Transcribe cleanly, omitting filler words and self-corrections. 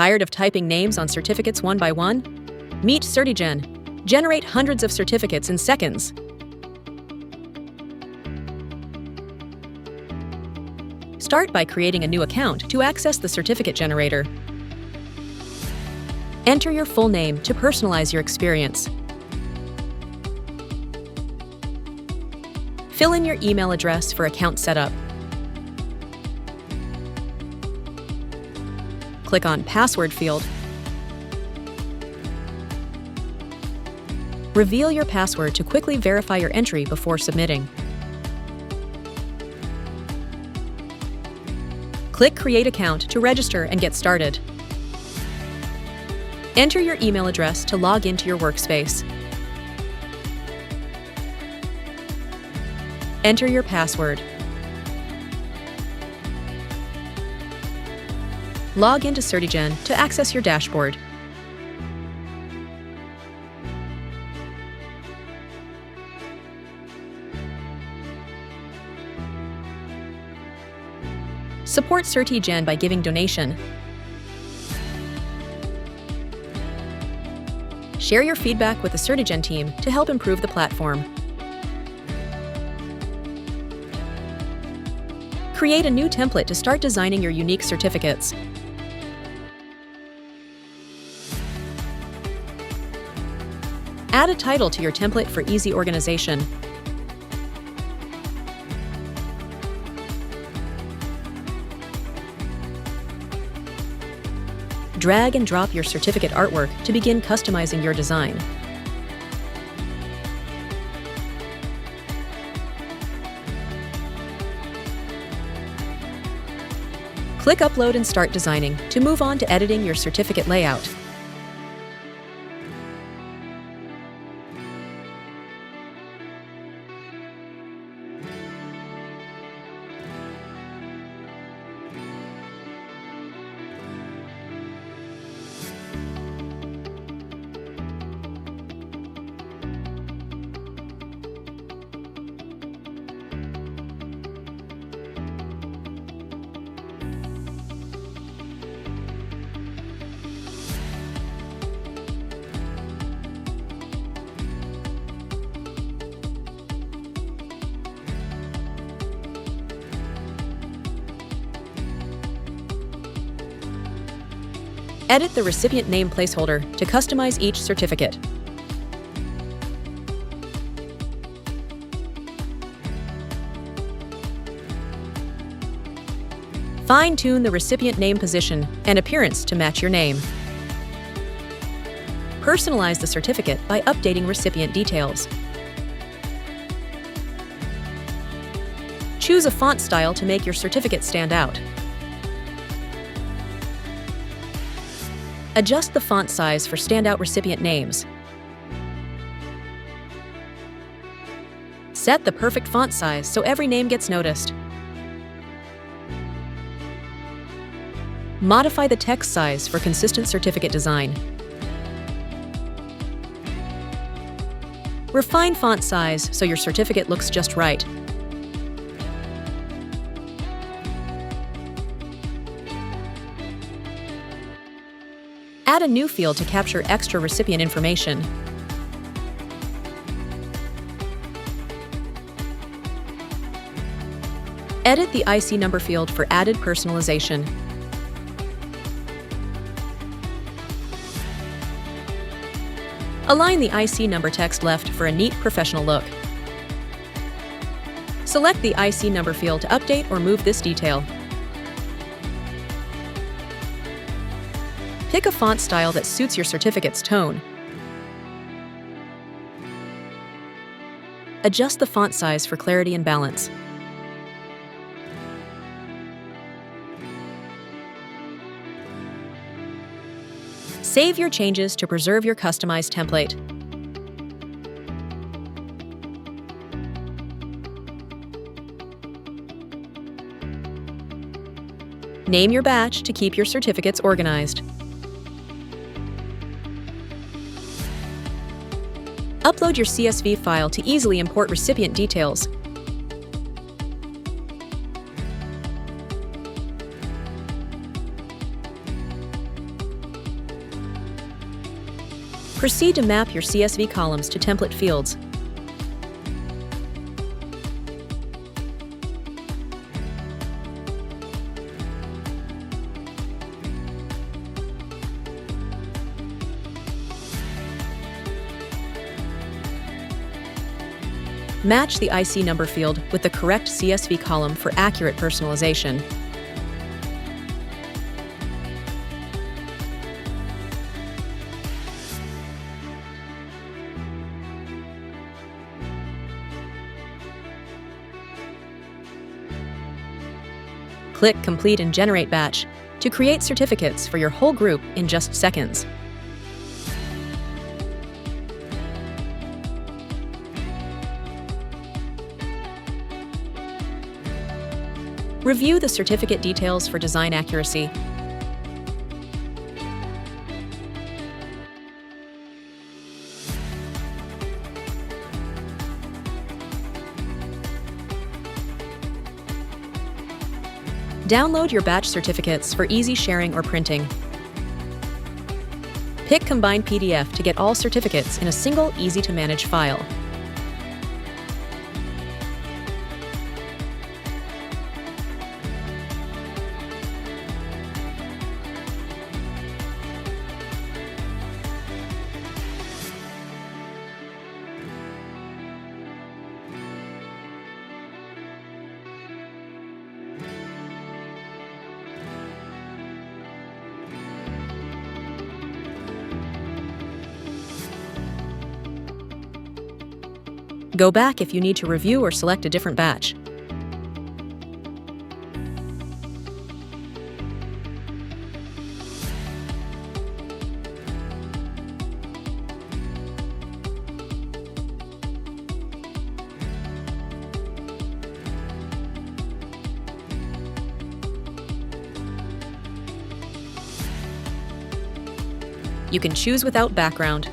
Tired of typing names on certificates one by one? Meet CertiGen. Generate hundreds of certificates in seconds. Start by creating a new account to access the certificate generator. Enter your full name to personalize your experience. Fill in your email address for account setup. Click on Password field. Reveal your password to quickly verify your entry before submitting. Click Create Account to register and get started. Enter your email address to log into your workspace. Enter your password. Log into CertiGen to access your dashboard. Support CertiGen by giving donation. Share your feedback with the CertiGen team to help improve the platform. Create a new template to start designing your unique certificates. Add a title to your template for easy organization. Drag and drop your certificate artwork to begin customizing your design. Click Upload and start designing to move on to editing your certificate layout. Edit the recipient name placeholder to customize each certificate. Fine-tune the recipient name position and appearance to match your name. Personalize the certificate by updating recipient details. Choose a font style to make your certificate stand out. Adjust the font size for standout recipient names. Set the perfect font size so every name gets noticed. Modify the text size for consistent certificate design. Refine font size so your certificate looks just right. Add a new field to capture extra recipient information. Edit the IC number field for added personalization. Align the IC number text left for a neat professional look. Select the IC number field to update or move this detail. Pick a font style that suits your certificate's tone. Adjust the font size for clarity and balance. Save your changes to preserve your customized template. Name your batch to keep your certificates organized. Upload your CSV file to easily import recipient details. Proceed to map your CSV columns to template fields. Match the IC number field with the correct CSV column for accurate personalization. Click Complete and Generate Batch to create certificates for your whole group in just seconds. Review the certificate details for design accuracy. Download your batch certificates for easy sharing or printing. Pick Combine PDF to get all certificates in a single, easy-to-manage file. Go back if you need to review or select a different batch. You can choose without background,